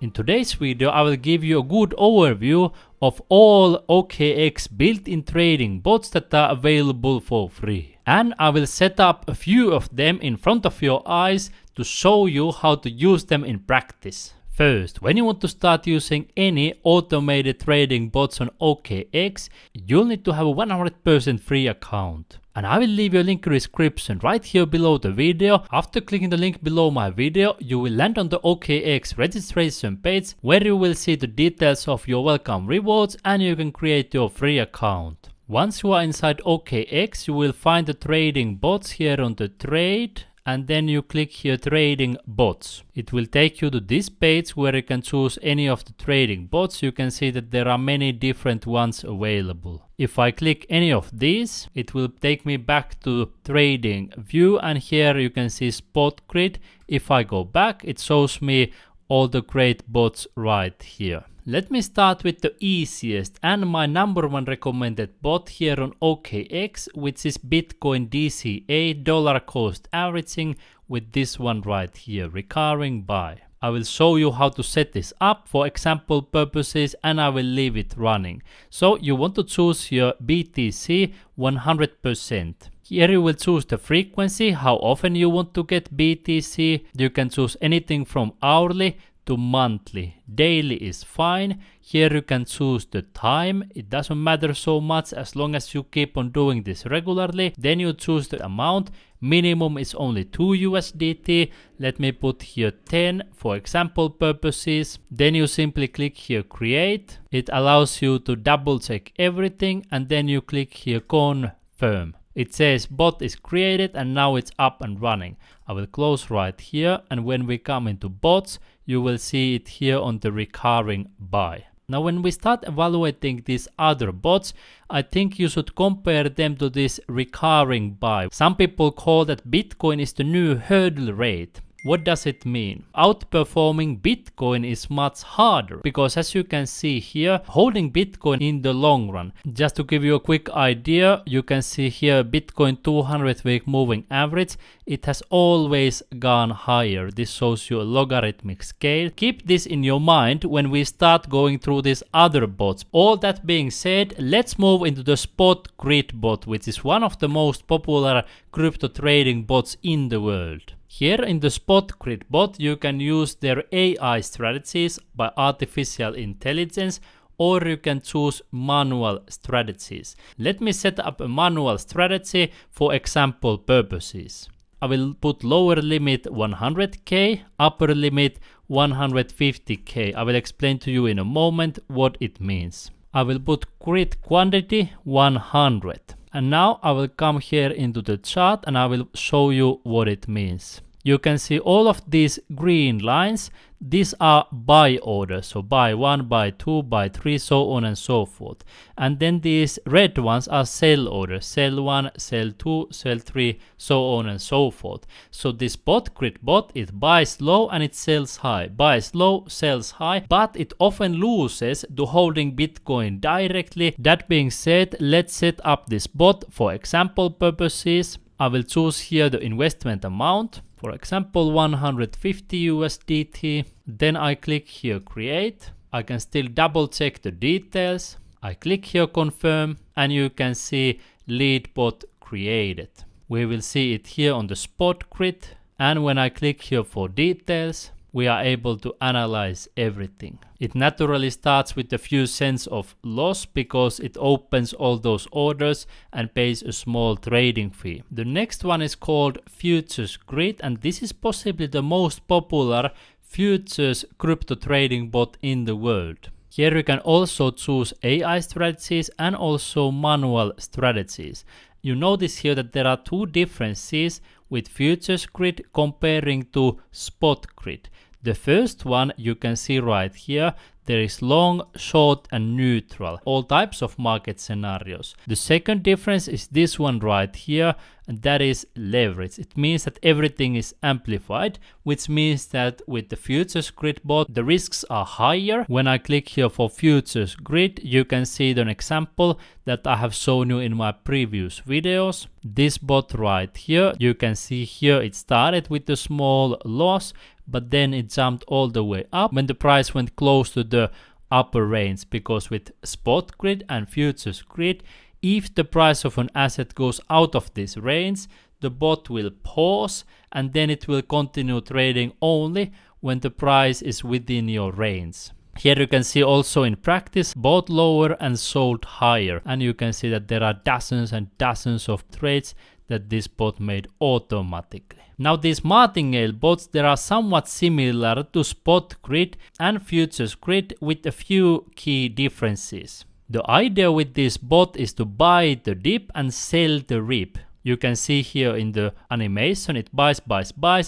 In today's video, I will give you a good overview of all OKX built-in trading bots that are available for free. And I will set up a few of them in front of your eyes to show you how to use them in practice. First, when you want to start using any automated trading bots on OKX, you'll need to have a 100% free account. And I will leave you a link in the description right here below the video. After clicking the link below my video, you will land on the OKX registration page where you will see the details of your welcome rewards and you can create your free account. Once you are inside OKX, you will find the trading bots here on the trade. And then you click here trading bots. It will take you to this page where you can choose any of the trading bots. You can see that there are many different ones available. If I click any of these, it will take me back to trading view, and here you can see Spot Grid. If I go back, it shows me all the great bots right here. Let me start with the easiest and my number one recommended bot here on OKX, which is Bitcoin DCA dollar cost averaging with this one right here, Recurring Buy. I will show you how to set this up for example purposes and I will leave it running. So you want to choose your BTC 100%. Here you will choose the frequency, how often you want to get BTC. You can choose anything from hourly to monthly. Daily is fine. Here you can choose the time. It doesn't matter so much as long as you keep on doing this regularly. Then you choose the amount. Minimum is only 2 USDT. Let me put here 10 for example purposes. Then you simply click here create. It allows you to double check everything and then you click here confirm. It says bot is created and now it's up and running. I will close right here, and when we come into bots, you will see it here on the recurring buy. Now when we start evaluating these other bots, I think you should compare them to this recurring buy. Some people call that Bitcoin is the new hurdle rate. What does it mean? Outperforming Bitcoin is much harder because as you can see here, holding Bitcoin in the long run. Just to give you a quick idea, you can see here Bitcoin 200-week moving average. It has always gone higher. This shows you a logarithmic scale. Keep this in your mind when we start going through these other bots. All that being said, let's move into the Spot Grid Bot, which is one of the most popular crypto trading bots in the world. Here in the Spot Grid Bot, you can use their AI strategies by artificial intelligence, or you can choose manual strategies. Let me set up a manual strategy for example purposes. I will put lower limit 100k, upper limit 150k. I will explain to you in a moment what it means. I will put grid quantity 100. And now I will come here into the chart and I will show you what it means. You can see all of these green lines. These are buy orders. So buy 1, buy 2, buy 3, so on and so forth. And then these red ones are sell orders. Sell 1, sell 2, sell 3, so on and so forth. So this Spot Grid Bot, it buys low and it sells high. Buys low, sells high, but it often loses to holding Bitcoin directly. That being said, let's set up this bot for example purposes. I will choose here the investment amount. For example, 150 USDT. Then I click here create. I can still double check the details. I click here confirm and you can see lead bot created. We will see it here on the Spot Grid. And when I click here for details, we are able to analyze everything. It naturally starts with a few cents of loss because it opens all those orders and pays a small trading fee. The next one is called Futures Grid, and this is possibly the most popular futures crypto trading bot in the world. Here you can also choose AI strategies and also manual strategies. You notice here that there are two differences with Futures Grid comparing to Spot Grid. The first one you can see right here. There is long, short and neutral, all types of market scenarios. The second difference is this one right here, and that is leverage. It means that everything is amplified, which means that with the Futures Grid Bot, the risks are higher. When I click here for Futures Grid, you can see an example that I have shown you in my previous videos. This bot right here, you can see here it started with a small loss, but then it jumped all the way up when the price went close to the upper range, because with spot grid and futures grid, if the price of an asset goes out of this range, the bot will pause and then it will continue trading only when the price is within your range. Here you can see also in practice bought lower and sold higher, and you can see that there are dozens and dozens of trades that this bot made automatically. Now these Martingale bots, they are somewhat similar to spot grid and futures grid with a few key differences. The idea with this bot is to buy the dip and sell the rip. You can see here in the animation it buys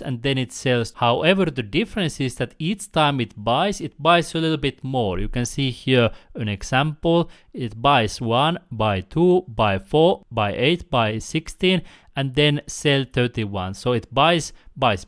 and then it sells. However, the difference is that each time it buys a little bit more. You can see here an example. It buys 1, buy 2, buy 4, buy 8, buy 16 and then sell 31. So it buys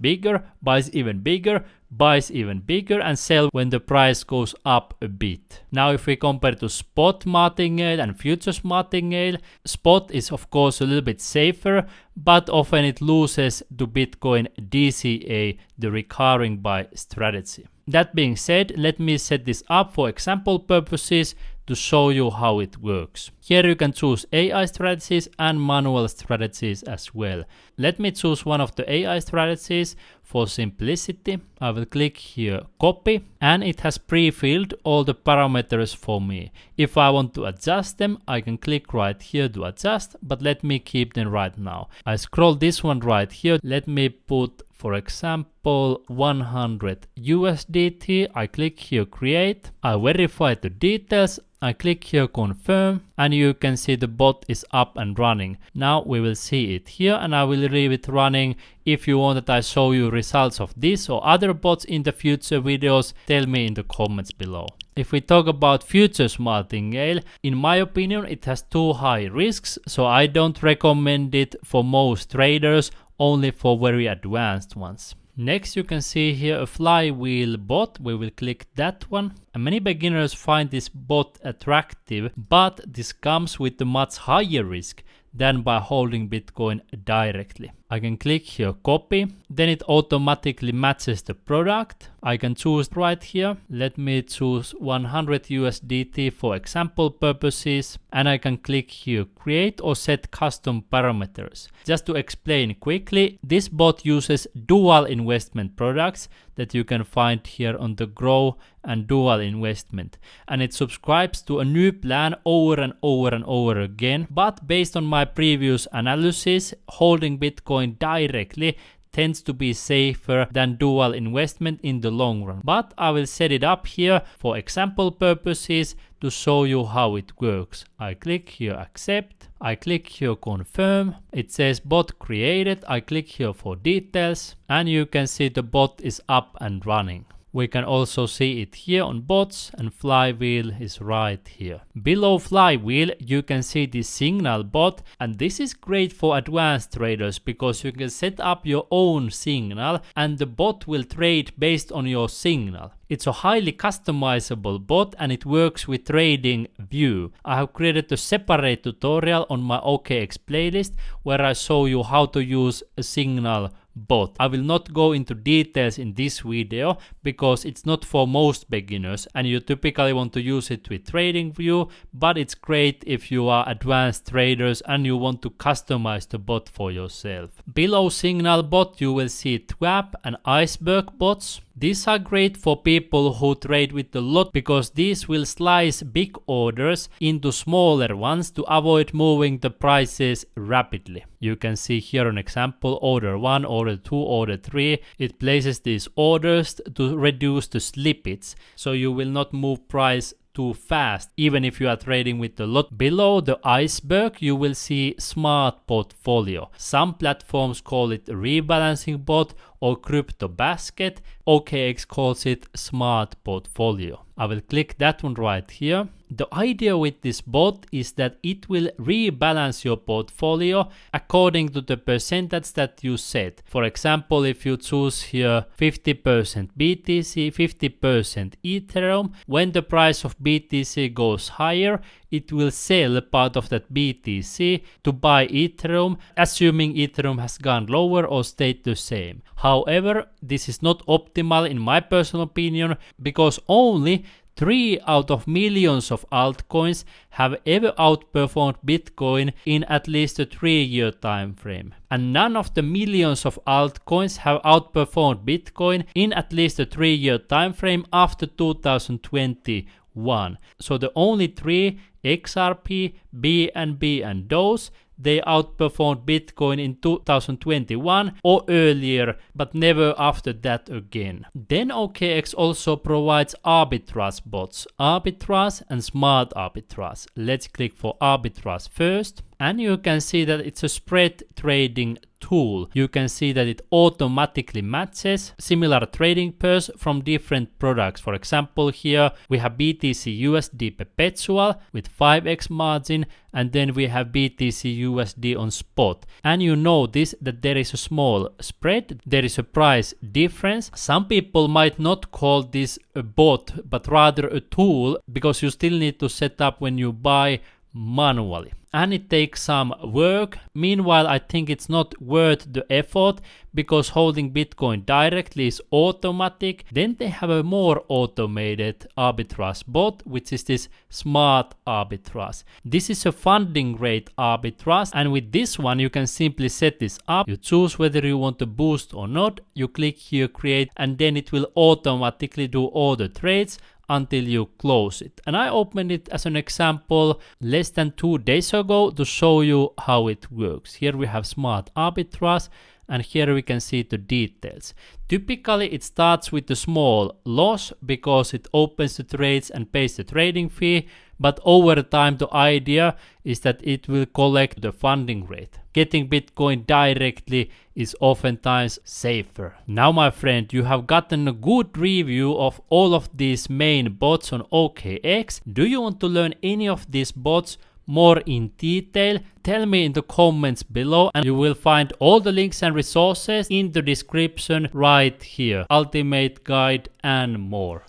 bigger, buys even bigger, buys even bigger and sell when the price goes up a bit. Now if we compare to spot Martingale and futures Martingale, spot is of course a little bit safer, but often it loses to Bitcoin DCA, the recurring buy strategy. That being said, let me set this up for example purposes to show you how it works. Here you can choose AI strategies and manual strategies as well. Let me choose one of the AI strategies for simplicity. I will click here copy and it has pre-filled all the parameters for me. If I want to adjust them, I can click right here to adjust, but let me keep them right now. I scroll this one right here. Let me put, for example, 100 USDT. I click here create. I verify the details. I click here confirm and you can see the bot is up and running. Now we will see it here and I will leave it running. If you want that I show you results of this or other bots in the future videos, tell me in the comments below. If we talk about futures Martingale, in my opinion it has too high risks, so I don't recommend it for most traders, only for very advanced ones. Next you can see here a flywheel bot. We will click that one. And many beginners find this bot attractive, but this comes with a much higher risk than by holding Bitcoin directly. I can click here copy, then it automatically matches the product. I can choose right here. Let me choose 100 USDT for example purposes and I can click here create or set custom parameters. Just to explain quickly, this bot uses dual investment products that you can find here on the grow and dual investment, and it subscribes to a new plan over and over again. But based on my previous analysis, holding Bitcoin directly tends to be safer than dual investment in the long run. But I will set it up here for example purposes to show you how it works. I click here accept, I click here confirm, it says bot created, I click here for details and you can see the bot is up and running. We can also see it here on bots and flywheel is right here. Below flywheel you can see the signal bot, and this is great for advanced traders because you can set up your own signal and the bot will trade based on your signal. It's a highly customizable bot and it works with Trading View. I have created a separate tutorial on my OKX playlist where I show you how to use a signal bot. I will not go into details in this video because it's not for most beginners and you typically want to use it with Trading View, but it's great if you are advanced traders and you want to customize the bot for yourself. Below signal bot you will see Twap and Iceberg bots. These are great for people who trade with a lot because these will slice big orders into smaller ones to avoid moving the prices rapidly. You can see here an example, order 1, order 2, order 3. It places these orders to reduce the slippage, so you will not move price too fast even if you are trading with a lot. Below the iceberg you will see smart portfolio. Some platforms call it rebalancing bot or crypto basket. OKX calls it smart portfolio. I will click that one right here. The idea with this bot is that it will rebalance your portfolio according to the percentage that you set. For example, if you choose here 50% BTC, 50% Ethereum, when the price of BTC goes higher, it will sell part of that BTC to buy Ethereum, assuming Ethereum has gone lower or stayed the same. However, this is not optimal in my personal opinion, because only 3 out of millions of altcoins have ever outperformed Bitcoin in at least a 3-year time frame. And none of the millions of altcoins have outperformed Bitcoin in at least a 3-year time frame after 2021. So the only 3, XRP, BNB and those, they outperformed Bitcoin in 2021 or earlier, but never after that again. Then OKX also provides arbitrage bots, arbitrage and smart arbitrage. Let's click for arbitrage first. And you can see that it's a spread trading tool. You can see that it automatically matches similar trading pairs from different products. For example, here we have BTC USD perpetual with 5x margin, and then we have BTC USD on spot. And you notice that there is a small spread, there is a price difference. Some people might not call this a bot, but rather a tool, because you still need to set up when you buy manually. And it takes some work. Meanwhile, I think it's not worth the effort, because holding Bitcoin directly is automatic. Then they have a more automated arbitrage bot, which is this smart arbitrage. This is a funding rate arbitrage, and with this one you can simply set this up. You choose whether you want to boost or not. You click here create, and then it will automatically do all the trades until you close it. And I opened it as an example less than 2 days ago to show you how it works. Here we have smart arbitrage, and here we can see the details. Typically it starts with a small loss because it opens the trades and pays the trading fee, but over time the idea is that it will collect the funding rate. Getting Bitcoin directly is oftentimes safer. Now my friend, you have gotten a good review of all of these main bots on OKX. Do you want to learn any of these bots more in detail? Tell me in the comments below, and you will find all the links and resources in the description right here. Ultimate guide and more.